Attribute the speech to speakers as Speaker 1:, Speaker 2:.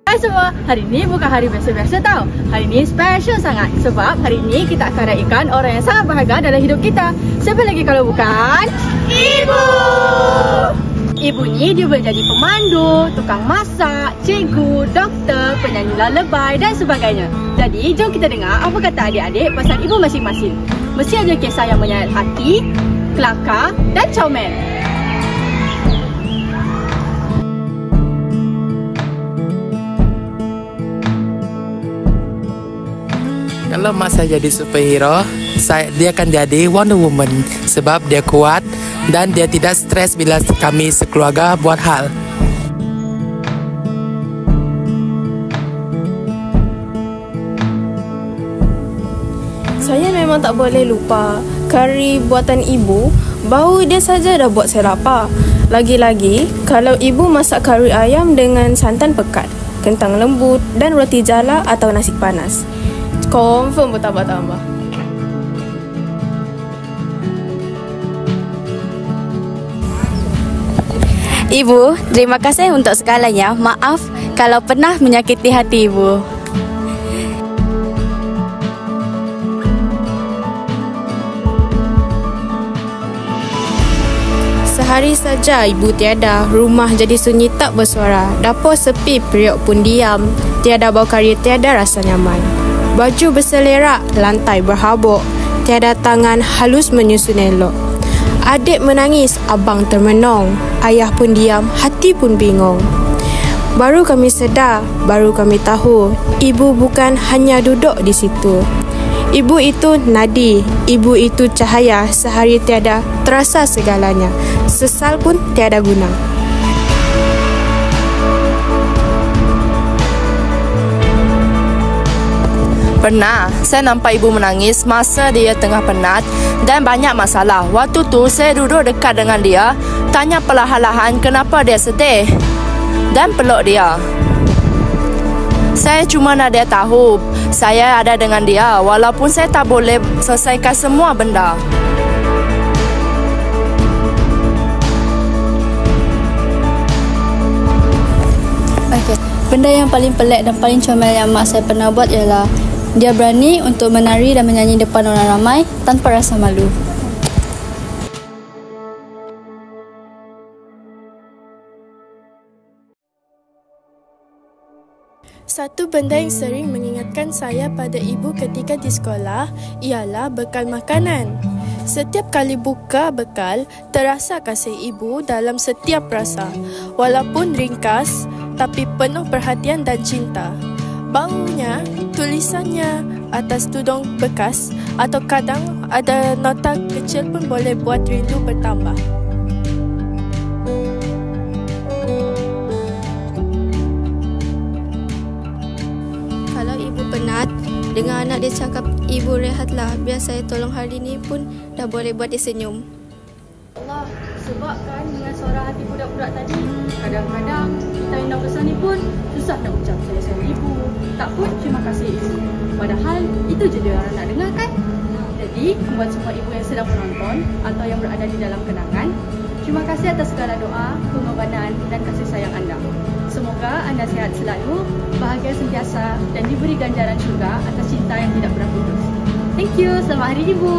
Speaker 1: Hai semua, hari ini bukan hari biasa-biasa tau. Hari ini special sangat sebab hari ini kita akan raikan orang yang sangat berharga dalam hidup kita. Siapa lagi kalau bukan Ibu! Ibu ni dia boleh jadi pemandu, tukang masak, cikgu, doktor, penyanyi lullaby dan sebagainya. Jadi jom kita dengar apa kata adik-adik pasal ibu masing-masing. Mesti ada kisah yang menyayat hati, kelakar dan comel.
Speaker 2: Kalau mak saya jadi superhero, dia akan jadi Wonder Woman sebab dia kuat dan dia tidak stres bila kami sekeluarga buat hal.
Speaker 3: Saya memang tak boleh lupa kari buatan ibu. Bau dia saja dah buat saya lapar. Lagi-lagi kalau ibu masak kari ayam dengan santan pekat, kentang lembut dan roti jala atau nasi panas, confirm bertambah-tambah.
Speaker 4: Ibu, terima kasih untuk segalanya. Maaf kalau pernah menyakiti hati ibu.
Speaker 3: Sehari saja ibu tiada, rumah jadi sunyi tak bersuara, dapur sepi, periuk pun diam, tiada bau kari, tiada rasa nyaman. Baju berselerak, lantai berhabuk, tiada tangan halus menyusun elok. Adik menangis, abang termenung, ayah pun diam, hati pun bingung. Baru kami sedar, baru kami tahu, ibu bukan hanya duduk di situ. Ibu itu nadi, ibu itu cahaya, sehari tiada terasa segalanya, sesal pun tiada guna.
Speaker 5: Pernah, saya nampak ibu menangis masa dia tengah penat dan banyak masalah. Waktu tu, saya duduk dekat dengan dia, tanya perlahan-lahan kenapa dia sedih dan peluk dia. Saya cuma nak dia tahu, saya ada dengan dia walaupun saya tak boleh selesaikan semua benda.
Speaker 4: Okey, benda yang paling pelik dan paling comel yang mak saya pernah buat ialah dia berani untuk menari dan menyanyi depan orang ramai tanpa rasa malu.
Speaker 3: Satu benda yang sering mengingatkan saya pada ibu ketika di sekolah ialah bekal makanan. Setiap kali buka bekal, terasa kasih ibu dalam setiap rasa. Walaupun ringkas, tapi penuh perhatian dan cinta. Baunya, tulisannya atas tudung bekas atau kadang ada nota kecil pun boleh buat rindu bertambah.
Speaker 4: Kalau ibu penat, dengar anak dia cakap, ibu rehatlah, biar saya tolong hari ni pun dah boleh buat dia senyum.
Speaker 1: Allah, sebab kan dengan suara hati budak-budak tadi, kadang-kadang kita yang dah besar ni pun susah nak ucap saya sayang ibu, tak pun terima kasih ibu. Padahal itu je dia orang nak dengar kan? Jadi, buat semua ibu yang sedang menonton atau yang berada di dalam kenangan, terima kasih atas segala doa, pengorbanan dan kasih sayang anda. Semoga anda sihat selalu, bahagia sentiasa dan diberi ganjaran syurga atas cinta yang tidak pernah putus. Thank you, selamat hari ibu.